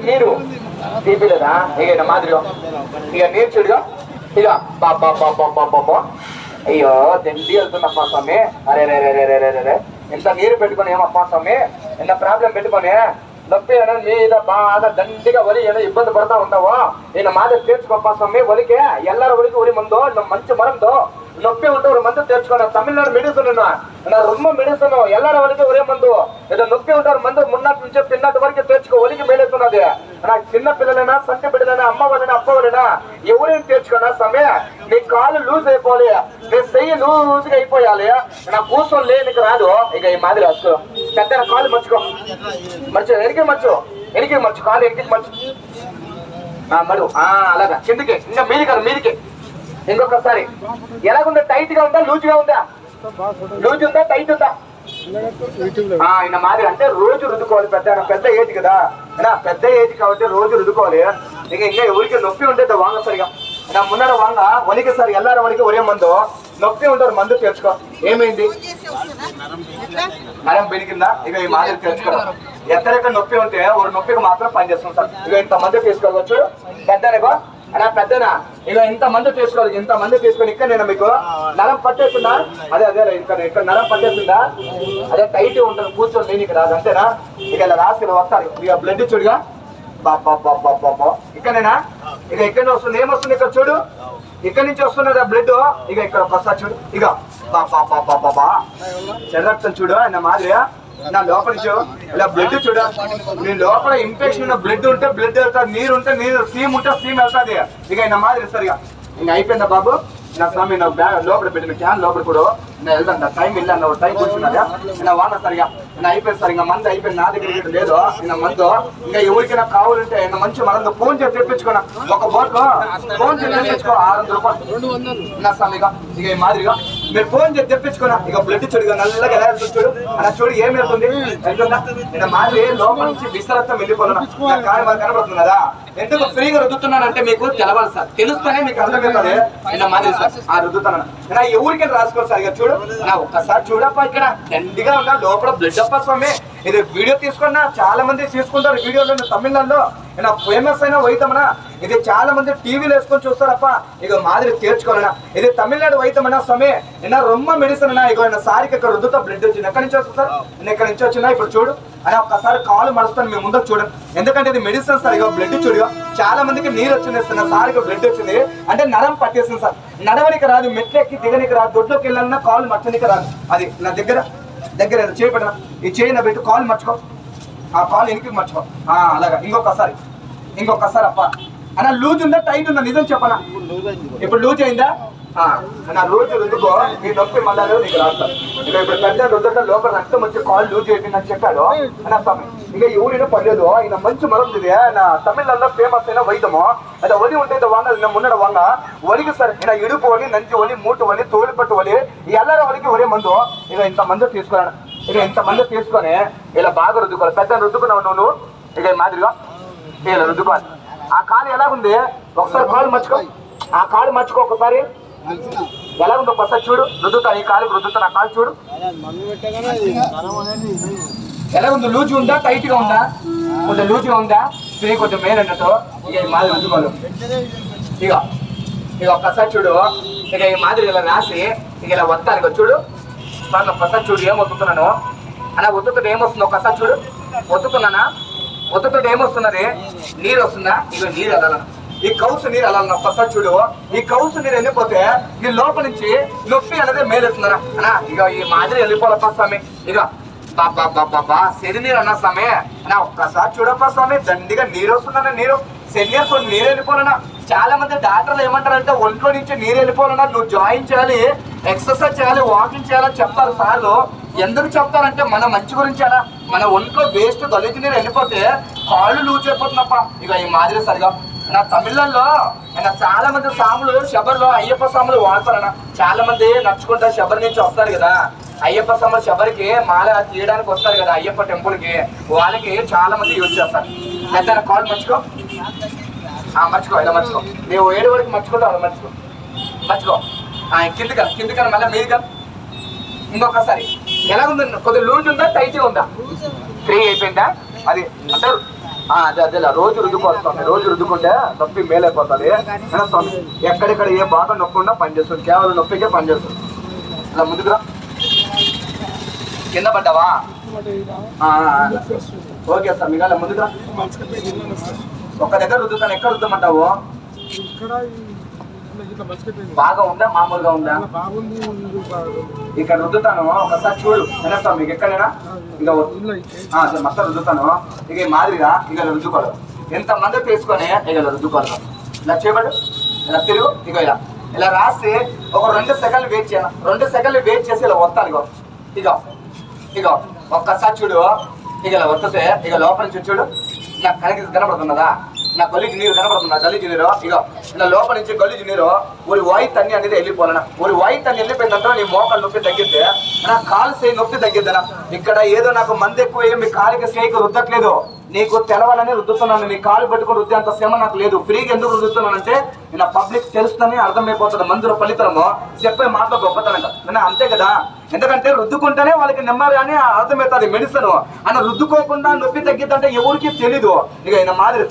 నీరు తీపిలేదా ఇక మాదిరిగా ఇక నీరు చూడుగా ఇక బాబా అయ్యో దండి వెళ్తున్నప్పా స్వామి అరే రే రే రే రే రే ఇంత నీరు పెట్టుకొని ఏమప్పా స్వామి ఇంత ప్రాబ్లం పెట్టుకొని నొప్పి ఏమైనా మీద బాగా దండిగా ఒలి ఏదో ఇబ్బంది పడతా ఉంటావో నేను మాది తీర్చుకోప్పా స్వామి ఒలికే ఎల్లర ఒలికి ఉరి ముందు మంచి మరంతో నొప్పి ఉంటే ஒரு மருந்து தேர்ச்சுக்கோ தமிழ்நாடு மெடிசன் நான் ரொம்ப மெடிசன் எல்லார வரைக்கும் ஒரே మందు ఏదో నొప్పి ఉంటారు మందు మున్నటి నుంచి పిన్నటి వరకు తెచ్చుకో ఒలికి మేలేస్తున్నది నాకు చిన్న పిల్లలైనా సంటి బిడ్డలైనా అమ్మ వాళ్ళైనా అప్ప వాళ్ళైనా ఎవరైనా తెచ్చుకున్నా సమయ నీ కాలు లూజ్ అయిపోవాలి నీ చెయ్యి లూజ్గా అయిపోయాలి నా కూర్చొని నీకు రాదు ఇక ఈ మాదిరి వస్తు పెద్ద కాలు మర్చుకో ఎనికి మర్చు కాలు ఎనికి మర్చు మడు అలాగా కిందికి ఇంకా మీదికి ఇంకొకసారి ఎలాగుందా టైట్ గా ఉందా లూజ్ గా ఉందా లూజ్ ఉందా టైట్ ఉందా ఆయన మాదిరి అంటే రోజు రుద్దుకోవాలి పెద్ద ఏజ్ కదా పెద్ద ఏజ్ కాబట్టి రోజు రుద్దుకోవాలి ఇంకా ఎవరికి నొప్పి ఉంటే వాంగ సరిగా నా మున్నడ వాంగ వనికి సార్ ఎల్లార వనికి ఒరే మందు నొప్పి ఉంటారు మందు తెచ్చుకో ఏమైంది నరం పెరిగిందా ఇక ఈ మాదిరి తెచ్చుకోవడం ఎక్కడెక్కడ నొప్పి ఉంటే ఒక నొప్పికి మాత్రం పనిచేస్తుంది సార్ ఇక ఇంత మందు తీసుకోవచ్చు పెద్దనకో అలా పెద్దనా ఇక ఇంత మంది తీసుకోవాలి ఇంత మంది తీసుకొని ఇక్కడ నేను మీకు నరం పట్టేస్తుందా అదే ఇక్కడ నరం పట్టేస్తుందా అదే టైట్ ఉంటుంది కూర్చొని దీనికి రాదు అంతేనా ఇక ఇలా రాసి వస్తారు ఇక బ్లడ్ చూడుగా బాబా ఇక్కడనేనా ఇక ఇక్కడ వస్తుంది ఏమొస్తుంది ఇక్కడ చూడు ఇక్కడ నుంచి వస్తున్నది బ్లడ్ ఇక ఇక్కడ ఒకసారి చూడు ఇక బాబా చెర్రక్తం చూడు ఆయన మాదిరిగా నా లోపల ఇలా బ్లడ్ చూడ నీ లోపల ఇన్ఫెక్షన్ ఉన్న బ్లడ్ ఉంటే బ్లడ్ వెళ్తాది నీరు ఉంటే నీరు స్టీమ్ ఉంటే స్టీమ్ వెళ్తాది ఇక నా మాదిరి సరిగా ఇంక అయిపోయిందా బాబు నా స్వామి నా బ్యాగ్ లోపల పెట్టిన క్యాన్ లోపల కూడా నేను వెళ్తాను టైం వెళ్ళాను టైం కూర్చున్నారా నా వాన సరిగా నేను అయిపోయింది సార్ ఇంకా మంది అయిపోయింది నా దగ్గర లేదు నా మందు ఇంకా ఎవరికైనా కావాలంటే నా మంచి మనం ఫోన్ చేసి తెప్పించుకున్నా ఒక బోట్లో ఫోన్ చేసి తెప్పించుకో 600 రూపాయలు నా స్వామిగా ఇక ఈ మాదిరిగా మీరు ఫోన్ చేసి తెప్పించుకున్నా ఇక బ్లడ్ చూడు నల్లగా ఎలా చూడు అలా చూడు ఏమి వెళ్తుంది వెళ్తుందా నేను మాదిరి లోపల నుంచి విసరత్వం వెళ్ళిపోతున్నా కారణం కనబడుతుంది కదా ఎందుకు ఫ్రీగా రుద్దుతున్నానంటే మీకు తెలవాలి సార్ తెలుస్తేనే మీకు అర్థమవుతుంది నేను మాదిరి సార్ రుద్దుతున్నాను నా ఎవరికైనా రాసుకోవాలి సార్ ఇక చూడు నా ఒక్కసారి చూడప్ప ఇక్కడ దండిగా ఉన్నా లోపల బ్లడ్ అప్ప స్వామి ఇది వీడియో తీసుకున్నా చాలా మంది తీసుకుంటారు వీడియోలో తమిళనాడులో నా ఫేమస్ అయిన వైద్యమనా ఇది చాలా మంది టీవీలో వేసుకొని చూస్తారప్ప ఇక మాదిరి తీర్చుకోవాలన్నా ఇది తమిళనాడు వైద్యమనా స్వామి నిన్న రొమ్మ మెడిసిన్ అన్నా ఇక సారికి ఇక్కడ రుద్దుతా బ్లడ్ వచ్చింది ఎక్కడి నుంచి వస్తుంది సార్ నేను ఎక్కడి నుంచి వచ్చినా ఇప్పుడు చూడు అని ఒక్కసారి కాలు మరుస్తాను మీ ముందు చూడండి ఎందుకంటే ఇది మెడిసిన్ సార్ ఇక బ్లడ్ చూడు చాలా మందికి నీరు వచ్చింది నా సారికి బ్లడ్ వచ్చింది అంటే నరం పట్టేస్తుంది సార్ నడవనికి రాదు మెట్లెక్కి దిగనికి రాదు దొడ్లోకి వెళ్ళాలన్నా కాలు మచ్చనికి రాదు అది నా దగ్గర చేయబడిన ఈ చేయి పెట్టి కాలు మర్చుకో ఆ కాలు వెనక్కి మర్చుకో అలాగా ఇంకొకసారి అప్ప అన్న లూజ్ ఉందా టైట్ ఉందా నిజం చెప్పనా ఇప్పుడు లూజ్ అయిందా నా రోజు రుద్దుకో నీ నొప్పి మళ్ళా నీకు రాస్తాను ఇక ఇప్పుడు పెద్ద రుద్దట లోపల రక్తం వచ్చి కాల్ లూజ్ అయిపోయింది అని చెప్పాడు అన్న స్వామి ఇక ఎవరైనా పర్లేదు ఈయన మంచి మరుంది నా తమిళనాడులో ఫేమస్ అయిన వైద్యము అదే ఒలి ఉంటే వాంగ మున్నడ వాంగ ఒలికి సార్ ఈయన ఇడుపు ఒలి నంచి ఒలి మూటు ఒలి తోలిపట్టు ఒలి ఎల్లర ఒలికి ఒరే మందు ఇక ఇంత మంది తీసుకున్నాను ఇక ఇంత మంది తీసుకొని ఇలా బాగా రుద్దుకోవాలి పెద్ద రుద్దుకున్నావు నువ్వు ఇక మాదిరిగా ఇలా రుద్దుకోవాలి ఆ కాలు ఎలాగుంది ఒకసారి కాలు మర్చుకో ఒకసారి ఎలా ఉందో ఒకసారి చూడు రుద్దుతా ఈ కాలు రుద్దుతా నా కాలు చూడు ఎలా ఉంది లూజ్ ఉందా టైట్ గా ఉందా కొంచెం లూజ్ గా ఉందా స్ప్రే కొంచెం మేలు అన్నట్టు ఇక ఈ మాదిరి రుద్దుకోవాలి ఇక ఒక్కసారి చూడు ఇక ఈ మాదిరి ఇలా రాసి ఇక ఇలా వస్తాను ఇక చూడు సార్ ఒక్కసారి చూడు ఏం వద్దుతున్నాను అలా వద్దుతుంటే ఏమొస్తుందో ఒక్కసారి చూడు వద్దుతుంటే ఏమొస్తున్నది నీరు వస్తుందా ఇక నీరు వెళ్ళాలన్నా ఈ కౌసు నీరు అలా ఒక్కసారి చూడు ఈ కౌసు నీరు వెళ్ళిపోతే ఈ లోపల నుంచి నొప్పి అనేది మేలెత్తున్నారా అన్నా ఇక ఈ మాదిరి వెళ్ళిపోవాలప్ప స్వామి ఇక బాబా శని నీరు అన్నా స్వామి అన్నా ఒక్కసారి చూడప్ప స్వామి దండిగా నీరు వస్తుందన్నా నీరు శనియర్స్ నీరు వెళ్ళిపోవాలన్నా చాలా మంది డాక్టర్లు ఏమంటారంటే ఒంట్లో నుంచి నీరు వెళ్ళిపోవాలన్నా నువ్వు జాయిన్ చేయాలి ఎక్సర్సైజ్ చేయాలి వాకింగ్ చేయాలని చెప్తారు సార్లు ఎందుకు చెప్తారంటే మన మంచి గురించి అలా మన ఒంట్లో వేస్ట్ గలీజు నీరు వెళ్ళిపోతే కాళ్ళు లూజ్ అయిపోతుందప్ప ఇక ఈ మాదిరి సరిగా నా తమిళనాడులో చాలా మంది సాములు శబరిలో అయ్యప్ప సాములు వాడతారన్న చాలా మంది నడుచుకుంటా శబరి నుంచి వస్తారు కదా అయ్యప్ప సాములు శబరికి మాల తీయడానికి వస్తారు కదా అయ్యప్ప టెంపుల్ కి వాళ్ళకి చాలా మంది యూజ్ చేస్తారు లేదా కాల్ మర్చుకో ఇలా మర్చుకో నువ్వు 7 వరకు మర్చుకుంటావు అలా మర్చుకో కిందికన్నా మళ్ళీ మీదిగా ఇంకొకసారి ఎలా ఉంది కొద్దిగా లూజ్ ఉందా టైట్ ఉందా ఫ్రీ అయిపోయిందా అది అంటారు అదే అదేలా రోజు రుద్దుకోవాలి, రోజు రుద్దుకుంటే నొప్పి మేలైపోతుంది. స్వామి ఎక్కడెక్కడ ఏ బాగా నొప్పి ఉన్నా పనిచేస్తుంది, కేవలం నొప్పికే పనిచేస్తుంది. ఇలా ముందుకురా. కింద పడ్డావా? ఓకే సార్, మీకు ముందుకురా. ఒక దగ్గర రుద్దుతాను, ఎక్కడ రుద్దమంటావు? బాగా ఉందా మామూలుగా ఉందా? ఇక్కడ రుద్దుతాను, ఒకసారి చూడు. స్వామి మీకు ఎక్కడైనా ఇక మొత్తం రుద్దుతాను. ఇక ఈ మాదిరిగా ఇక రుద్దుకోవాలి. ఎంతమంది తీసుకొని ఇక రుద్దుకోవాలి. ఇలా చేయబడు, ఇలా తిరుగు. ఇక ఇలా ఇలా రాసి ఒక 2 సెకండ్లు వెయిట్ చేయాలి. 2 సెకండ్లు వెయిట్ చేసి ఇలా వస్తాను. ఇగో ఇగో ఇగో ఒక్కసారి చూడు. ఇక ఇలా వస్తే ఇక లోపల నుంచి చూడు. నాకు కనపడుతున్నదా? నా గలీజు నీరు కనపడుతున్నా, గలీజు నీరు. ఇక నా లోపల నుంచి గలీజు నీరు ఊరి వాయిత్ అన్ని అనేది వెళ్ళిపోవాలన్నా. ఊరి వాయిత్ అన్ని వెళ్ళిపోయిందంటే నీ మోకాలు నొప్పి తగ్గిద్దే, నా కాలు చేయి నొప్పి తగ్గిద్దనా. ఇక్కడ ఏదో నాకు మంది ఎక్కువ మీ కాలికి చేయికి రుద్దట్లేదు, నీకు తెలవాలని రుద్దుతున్నాను. నీ కాలు పెట్టుకుని రుద్దే అంత శ్రమ నాకు లేదు. ఫ్రీగా ఎందుకు రుద్దుతున్నానంటే నా పబ్లిక్ తెలుస్తుందని అర్థమైపోతుంది. మందుల ఫలితము చెప్పే మాటలో గొప్పతనంగా అంతే కదా. ఎందుకంటే రుద్దుకుంటేనే వాళ్ళకి నెమ్మది అని అర్థమవుతుంది మెడిసిన్. అని రుద్దుకోకుండా నొప్పి తగ్గిద్దంటే ఎవరికి తెలీదు. ఇక ఈయన మాదిరి